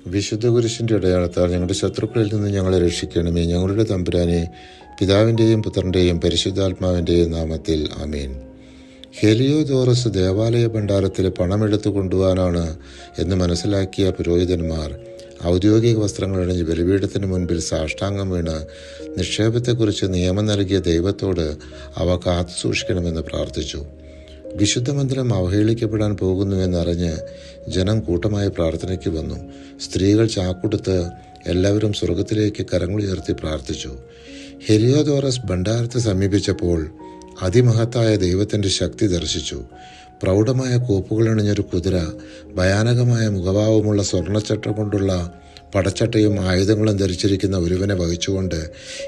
വിശുദ്ധ കുരിശിൻ്റെ അടയാളത്താൽ ഞങ്ങളുടെ ശത്രുക്കളിൽ നിന്ന് ഞങ്ങളെ രക്ഷിക്കണമേ. ഞങ്ങളുടെ തമ്പുരാനെ, പിതാവിൻ്റെയും പുത്രൻ്റെയും പരിശുദ്ധാത്മാവിൻ്റെയും നാമത്തിൽ ആമേൻ. ഹെലിയോദോറസ് ദേവാലയ ഭണ്ഡാരത്തിൽ പണമെടുത്തു കൊണ്ടുപോകാനാണ് എന്ന് മനസ്സിലാക്കിയ പുരോഹിതന്മാർ ഔദ്യോഗിക വസ്ത്രങ്ങളണിഞ്ഞ് ബലിപീഠത്തിന് മുൻപിൽ സാഷ്ടാംഗം വീണ് നിക്ഷേപത്തെക്കുറിച്ച് നിയമം നൽകിയ ദൈവത്തോട് അവ കാത്തു സൂക്ഷിക്കണമെന്ന് പ്രാർത്ഥിച്ചു. വിശുദ്ധ മന്ദിരം അവഹേളിക്കപ്പെടാൻ പോകുന്നുവെന്നറിഞ്ഞ് ജനം കൂട്ടമായി പ്രാർത്ഥനയ്ക്ക് വന്നു. സ്ത്രീകൾ ചാക്കുടുത്ത് എല്ലാവരും സ്വർഗത്തിലേക്ക് കരങ്ങളുയർത്തി പ്രാർത്ഥിച്ചു. ഹെലിയോദോറസ് ഭണ്ഡാരത്തെ സമീപിച്ചപ്പോൾ അതിമഹത്തായ ദൈവത്തിൻ്റെ ശക്തി ദർശിച്ചു. പ്രൗഢമായ കോപ്പുകളണിഞ്ഞൊരു കുതിര, ഭയാനകമായ മുഖഭാവമുള്ള സ്വർണ്ണച്ചട്ട കൊണ്ടുള്ള പടച്ചട്ടയും ആയുധങ്ങളും ധരിച്ചിരിക്കുന്ന ഒരുവനെ വഹിച്ചുകൊണ്ട്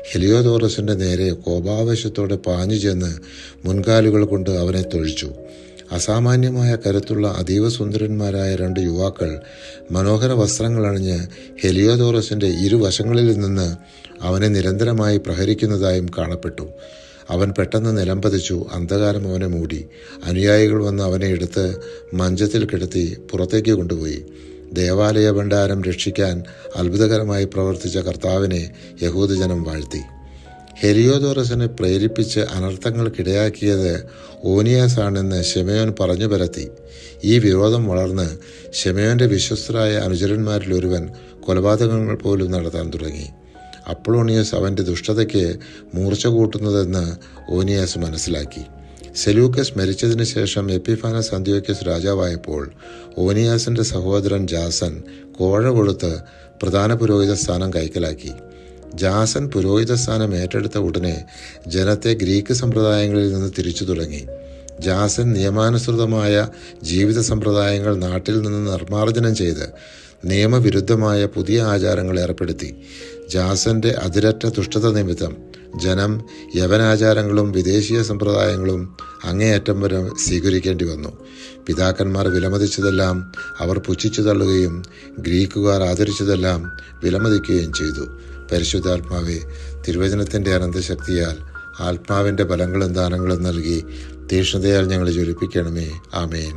ഹെലിയോദോറസിൻ്റെ നേരെ കോപാവേശത്തോടെ പാഞ്ഞു ചെന്ന് മുൻകാലുകൾ കൊണ്ട് അവനെ തൊഴിച്ചു. അസാമാന്യമായ കരുത്തുള്ള അതീവ സുന്ദരന്മാരായ 2 യുവാക്കൾ മനോഹര വസ്ത്രങ്ങളണിഞ്ഞ് ഹെലിയോദോറസിൻ്റെ ഇരുവശങ്ങളിൽ നിന്ന് അവനെ നിരന്തരമായി പ്രഹരിക്കുന്നതായും കാണപ്പെട്ടു. അവൻ പെട്ടെന്ന് നിലംപതിച്ചു. അന്ധകാരം അവനെ മൂടി. അനുയായികൾ വന്ന് അവനെ എടുത്ത് മഞ്ചത്തിൽ കിടത്തി പുറത്തേക്ക് കൊണ്ടുപോയി. ദേവാലയ ഭണ്ഡാരം രക്ഷിക്കാൻ അത്ഭുതകരമായി പ്രവർത്തിച്ച കർത്താവിനെ യഹൂദജനം വാഴ്ത്തി. ഹെലിയോദോറസിനെ പ്രേരിപ്പിച്ച് അനർത്ഥങ്ങൾക്കിടയാക്കിയത് ഓനിയാസാണെന്ന് ശിമയോൻ പറഞ്ഞു പരത്തി. ഈ വിരോധം വളർന്ന് ശിമയോന്റെ വിശ്വസ്തരായ അനുചരന്മാരിൽ ഒരുവൻ കൊലപാതകങ്ങൾ പോലും നടത്താൻ തുടങ്ങി. അപ്പൊളോണിയസ് അവൻ്റെ ദുഷ്ടതയ്ക്ക് മൂർച്ച കൂട്ടുന്നതെന്ന് ഓനിയാസ് മനസ്സിലാക്കി. സെലൂക്കസ് മരിച്ചതിന് ശേഷം എപ്പിഫാനസ് അന്ത്യോക്യസ് രാജാവായപ്പോൾ ഓനിയാസിൻ്റെ സഹോദരൻ ജാസൻ കോഴ കൊടുത്ത് പ്രധാന പുരോഹിത സ്ഥാനം കൈക്കലാക്കി. ജാസൻ പുരോഹിത സ്ഥാനം ഏറ്റെടുത്ത ഉടനെ ജനത്തെ ഗ്രീക്ക് സമ്പ്രദായങ്ങളിൽ നിന്ന് തിരിച്ചു തുടങ്ങി. ജാസൻ നിയമാനുസൃതമായ ജീവിത സമ്പ്രദായങ്ങൾ നാട്ടിൽ നിന്ന് നിർമ്മാർജ്ജനം ചെയ്ത് നിയമവിരുദ്ധമായ പുതിയ ആചാരങ്ങൾ ഏർപ്പെടുത്തി. ജാസന്റെ അതിരറ്റ ദുഷ്ടത നിമിത്തം ജനം യവനാചാരങ്ങളും വിദേശീയ സമ്പ്രദായങ്ങളും അങ്ങേയറ്റം വരെ സ്വീകരിക്കേണ്ടി വന്നു. പിതാക്കന്മാർ വിലമതിച്ചതെല്ലാം അവർ പുച്ഛിച്ചു തള്ളുകയും ഗ്രീക്കുകാർ ആദരിച്ചതെല്ലാം വിലമതിക്കുകയും ചെയ്തു. പരിശുദ്ധാത്മാവെ, തിരുവചനത്തിൻ്റെ അനന്തശക്തിയാൽ ആത്മാവിൻ്റെ ബലങ്ങളും ദാനങ്ങളും നൽകി തീക്ഷ്ണതയാൽ ഞങ്ങളെ ജ്വലിപ്പിക്കണമേ. ആമേൻ.